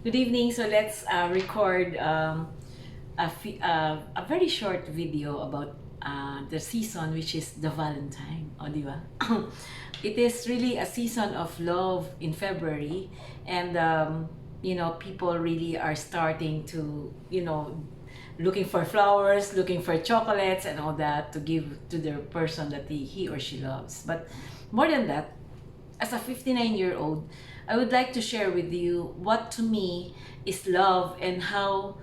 Good evening. So let's record a very short video about the season, which is the Valentine. O, di ba? It is really a season of love in February, and people really are starting to, looking for flowers, looking for chocolates, and all that to give to the person that he or she loves. But more than that, as a 59-year-old, I would like to share with you what to me is love and how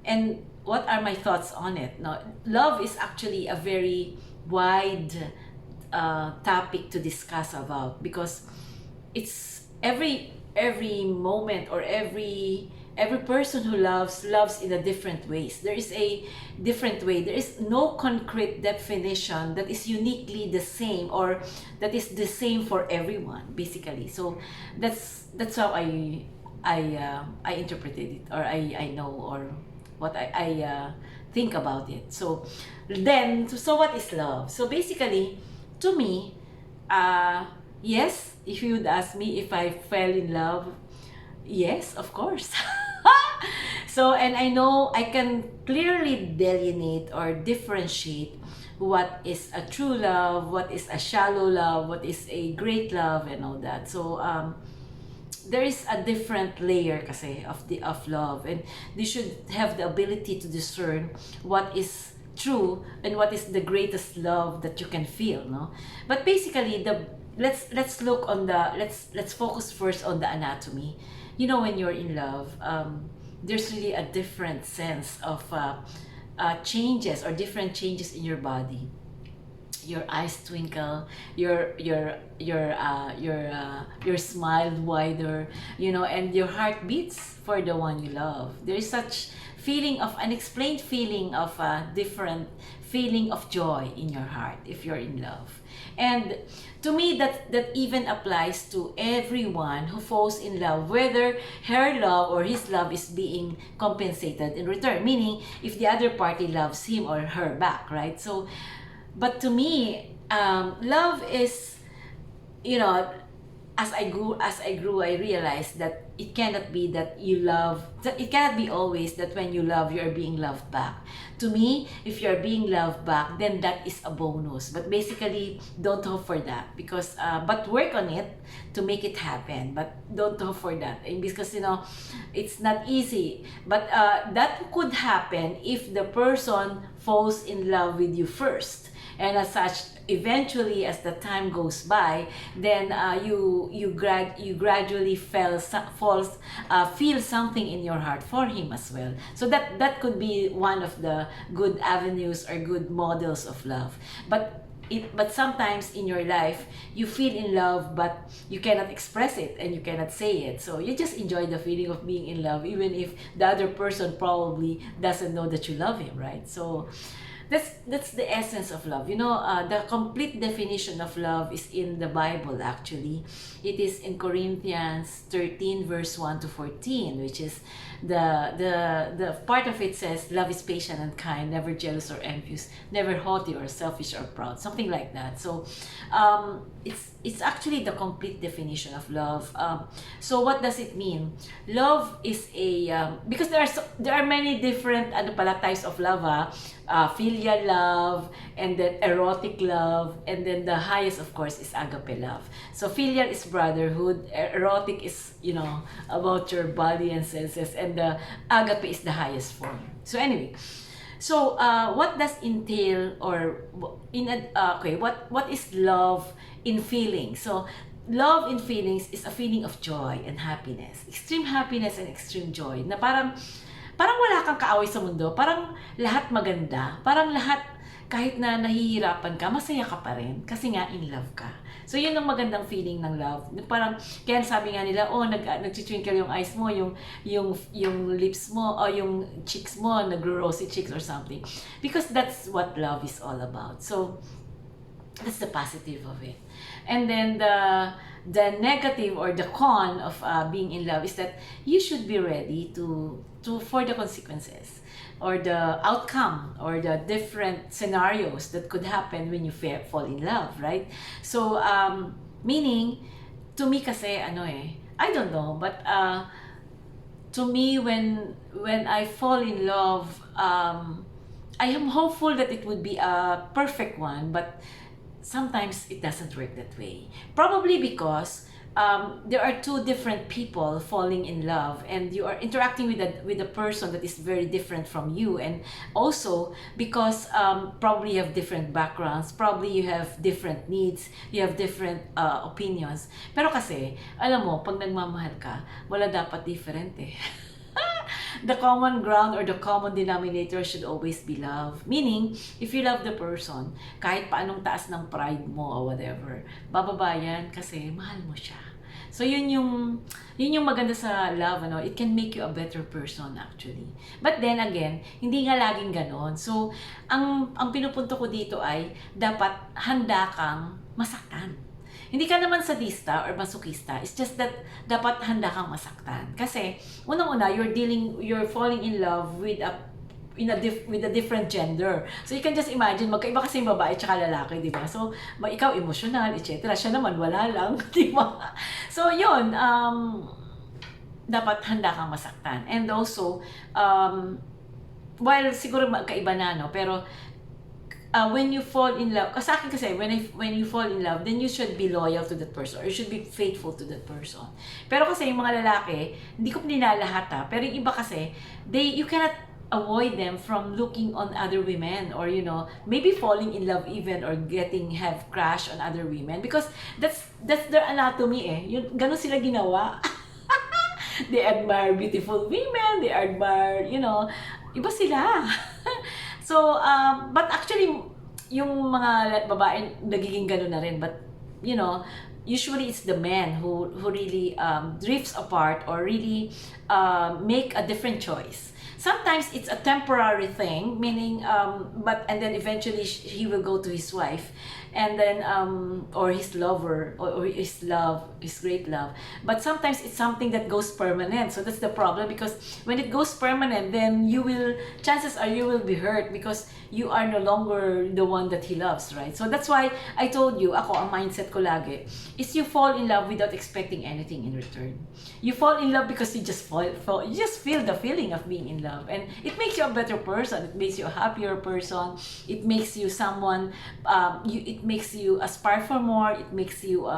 and what are my thoughts on it. Now, love is actually a very wide topic to discuss about because it's every moment or every person who loves in a different ways. There is a different way. There is no concrete definition that is uniquely the same or that is the same for everyone basically. So that's how I interpreted it, or I know, or what I think about it. So what is love? So basically, to me, yes, if you would ask me if I fell in love, yes, of course. So, and I know I can clearly delineate or differentiate what is a true love, what is a shallow love, what is a great love, and all that. So, there is a different layer kasi of love, and they should have the ability to discern what is true and what is the greatest love that you can feel, no? But basically, the let's look on the let's focus first on the anatomy. When you're in love, there's really a different sense of changes or different changes in your body. Your eyes twinkle, your smile wider, and your heart beats for the one you love. There is such feeling of unexplained feeling of a different feeling of joy in your heart if you're in love. And to me, that even applies to everyone who falls in love, whether her love or his love is being compensated in return, meaning if the other party loves him or her back, right? So, but to me, love is, you know as I grew, I realized that it cannot be that you love that it cannot be always that when you love, you are being loved back. To me, if you're being loved back, then that is a bonus, but basically don't hope for that, because but work on it to make it happen, but don't hope for that. And because it's not easy, but that could happen if the person falls in love with you first, and as such, eventually as the time goes by, then you gradually feel something in your heart for him as well. So that could be one of the good avenues or good models of love. But sometimes in your life you feel in love, but you cannot express it and you cannot say it, so you just enjoy the feeling of being in love, even if the other person probably doesn't know that you love him, right? So that's the essence of love. The complete definition of love is in the Bible. Actually, it is in Corinthians 13 verse 1 to 14, which is the part of it says, love is patient and kind, never jealous or envious, never haughty or selfish or proud, something like that. So it's actually the complete definition of love. So what does it mean? Love is a because there are many different types of love, filial love, and then erotic love, and then the highest, of course, is agape love. So filial is brotherhood, erotic is about your body and senses, and the agape is the highest form. So anyway, so what does entail, or okay, what is love in feelings? So love in feelings is a feeling of joy and happiness, extreme happiness and extreme joy, na parang wala kang kaaway sa mundo, parang lahat maganda, parang lahat, kahit na nahihirapan ka, masaya ka pa rin kasi nga in love ka. So yun ang magandang feeling ng love. Parang kaya sabi nga nila, nagtitwinkle yung eyes mo, yung lips mo, o yung cheeks mo, nagro-rosy cheeks or something. Because that's what love is all about. So that's the positive of it. And then the negative or the con of being in love is that you should be ready to for the consequences or the outcome or the different scenarios that could happen when you fall in love, right? So meaning, to me kasi I don't know, but to me, when I fall in love, I am hopeful that it would be a perfect one, but sometimes it doesn't work that way. Probably because there are two different people falling in love, and you are interacting with a person that is very different from you, and also because probably you have different backgrounds, probably you have different needs, you have different opinions. Pero kasi, alam mo, pag nagmamahal ka, wala dapat different eh. The common ground or the common denominator should always be love. Meaning, if you love the person, kahit pa anong taas ng pride mo or whatever, bababa yan kasi mahal mo siya. So yun yung maganda sa love, ano, it can make you a better person actually. But then again, hindi nga laging ganon. So ang pinupunto ko dito ay dapat handa kang masaktan. Hindi ka naman sadista or masokista. It's just that dapat handa kang masaktan. Kasi unang-una, you're falling in love with a different gender. So you can just imagine, magkaiba kasi yung babae at lalaki, di ba? So ikaw emotional, etc. Siya naman wala lang, di ba? So yun, dapat handa kang masaktan. And also, while siguro magkaiba na, no? Pero when you fall in love, sa akin kasi, when you fall in love, then you should be loyal to that person or you should be faithful to that person. Pero kasi yung mga lalaki, hindi ko pinilalahat ha, pero yung iba kasi, you cannot avoid them from looking on other women or, you know, maybe falling in love even or have crush on other women because that's their anatomy eh. Ganun sila ginawa. They admire beautiful women, they admire, you know, iba sila. So, but actually, yung mga babae nagiging gano'n na rin. But, you know, usually it's the men who really drifts apart or really make a different choice. Sometimes it's a temporary thing, meaning, and then eventually he will go to his wife, and then, or his lover, or his great love. But sometimes it's something that goes permanent. So that's the problem, because when it goes permanent, then chances are you will be hurt because you are no longer the one that he loves, right? So that's why I told you, ako, ang mindset ko lagi, is you fall in love without expecting anything in return. You fall in love because you just you just feel the feeling of being in love. And it makes you a better person. It makes you a happier person. It makes you someone, it makes you aspire for more. It makes you,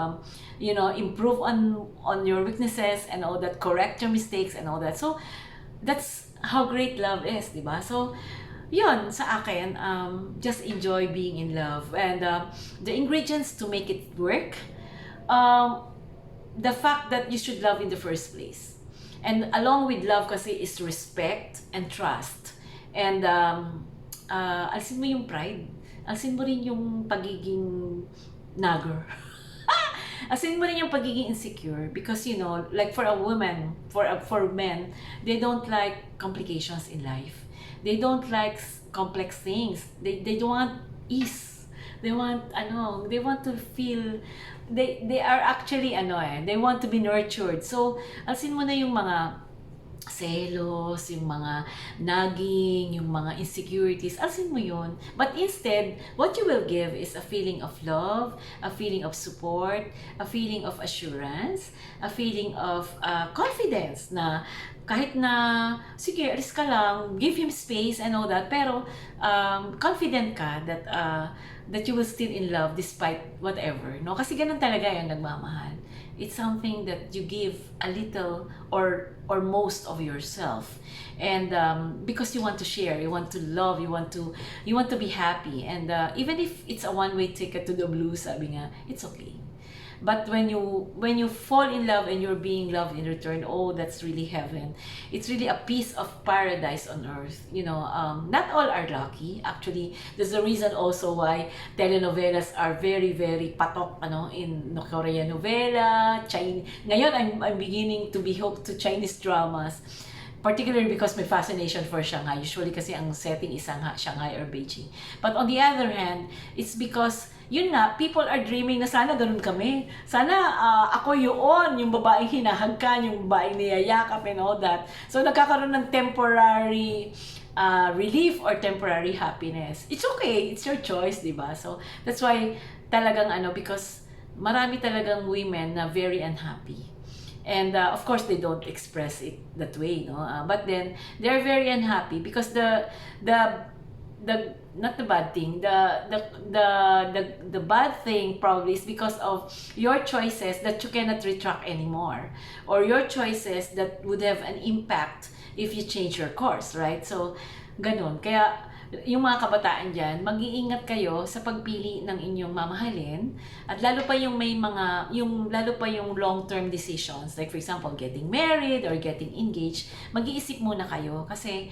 you know, improve on your weaknesses and all that, correct your mistakes and all that. So, that's how great love is, di ba? So, yun, sa akin, just enjoy being in love. And the ingredients to make it work, the fact that you should love in the first place. And along with love kasi is respect and trust. And alisin mo yung pride. Alisin mo rin yung pagiging nagger. Alisin mo rin yung pagiging insecure. Because, you know, like for a woman, for men, they don't like complications in life. They don't like complex things. They don't want ease. They want to feel, they are actually, they want to be nurtured. So, alsin mo na yung mga selos, yung mga nagging, yung mga insecurities, alsin mo yun. But instead, what you will give is a feeling of love, a feeling of support, a feeling of assurance, a feeling of confidence na kahit na, sige, alis ka lang, give him space and all that, pero confident ka that you will still in love despite whatever, no? Kasi ganun talaga yung nagmamahal. It's something that you give a little or most of yourself, and because you want to share, you want to love, you want to be happy, and even if it's a one-way ticket to the blues, sabi nga, it's okay. But when you fall in love and you're being loved in return, oh, that's really heaven. It's really a piece of paradise on earth. You know, not all are lucky. Actually, there's a reason also why telenovelas are very, very patok, in Korean novela, Chinese. Ngayon, I'm beginning to be hooked to Chinese dramas. Particularly because my fascination for Shanghai. Usually kasi ang setting is Shanghai or Beijing. But on the other hand, it's because, yun nga, people are dreaming na sana ganun kami. Sana ako yung babaeng hinahagkan, yung babaeng niyayakap and all that. So nagkakaroon ng temporary relief or temporary happiness. It's okay, it's your choice, di ba? So that's why talagang because marami talagang women na very unhappy. And of course they don't express it that way, no, but then they're very unhappy because the not the bad thing, the bad thing probably is because of your choices that you cannot retract anymore, or your choices that would have an impact if you change your course, right? So ganun, kaya yung mga kabataan dyan, mag-iingat kayo sa pagpili ng inyong mamahalin, at lalo pa yung may mga, lalo pa yung long-term decisions, like for example, getting married or getting engaged, mag-iisip muna kayo kasi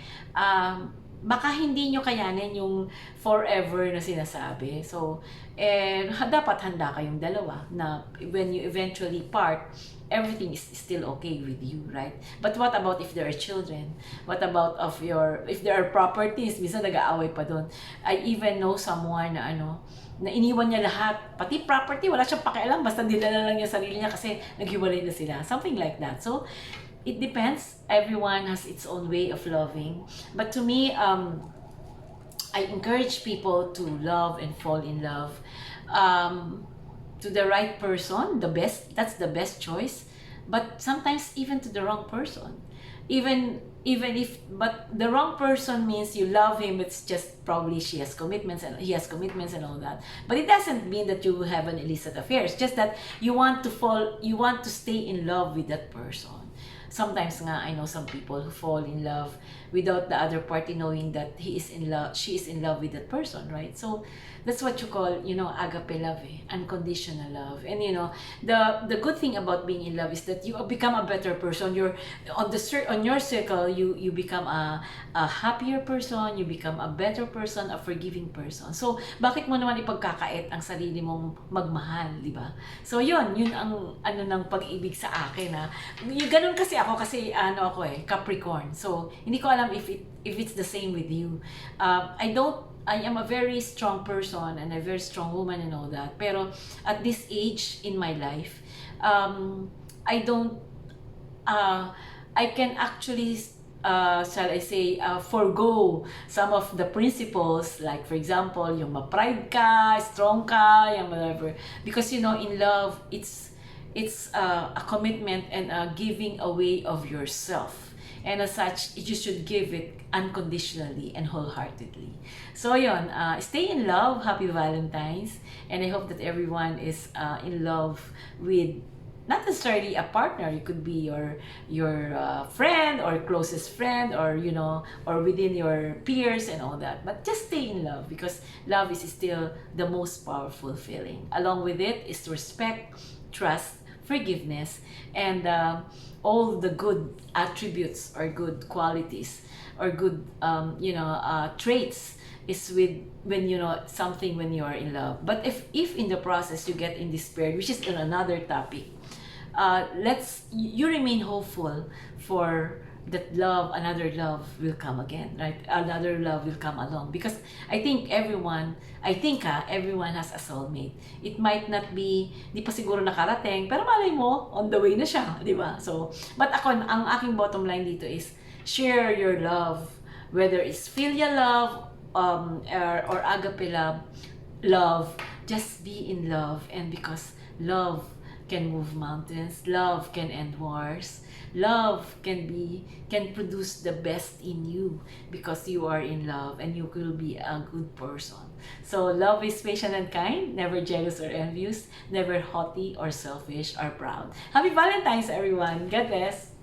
baka hindi nyo kayanin yung forever na sinasabi. So, dapat handa kayong dalawa na when you eventually part, everything is still okay with you, right? But what about if there are children? What about if there are properties? Minsan nag-aaway pa doon. I even know someone na na iniwan niya lahat, pati property, wala siyang pakialam, basta dinala lang niya sarili niya kasi naghiwalay na sila. Something like that. So, it depends. Everyone has its own way of loving. But to me, I encourage people to love and fall in love. To the right person, that's the best choice, but sometimes even to the wrong person, but the wrong person means you love him, it's just probably she has commitments and he has commitments and all that, but it doesn't mean that you have an illicit affair. It's just that you want to stay in love with that person. Sometimes nga, I know some people who fall in love without the other party knowing that she is in love with that person, right? So that's what you call, agape love, unconditional love. And the good thing about being in love is that you become a better person. You're on your circle, you become a happier person, you become a better person, a forgiving person. So bakit mo naman ipagkakait ang sarili mong magmahal, di ba? So yun ang ng pag-ibig sa akin, ha. Ganun kasi ako kasi Capricorn. So hindi ko alam if it's the same with you. I am a very strong person and a very strong woman and all that. Pero at this age in my life, I can actually, shall I say, forgo some of the principles, like for example, yung ma-pride ka, strong ka, yung whatever. Because in love, it's a commitment and a giving away of yourself. And as such, you should give it unconditionally and wholeheartedly. So yun, stay in love, happy Valentine's, and I hope that everyone is in love with not necessarily a partner. It could be your friend or closest friend, or or within your peers and all that. But just stay in love, because love is still the most powerful feeling. Along with it is respect, trust, forgiveness, and all the good attributes or good qualities or good traits is when when you are in love. But if in the process you get in despair, which is on another topic, you remain hopeful for that another love will come again, right? Another love will come along, because I think everyone has a soulmate. It might not be, di pa siguro nakarating, pero malay mo, on the way na siya, di ba? So, but ang aking bottom line dito is, share your love, whether it's filial love, or agape love, just be in love. And because love can move mountains, love can end wars, love can produce the best in you, because you are in love and you will be a good person. So love is patient and kind, never jealous or envious, never haughty or selfish or proud. Happy Valentine's, everyone. God bless.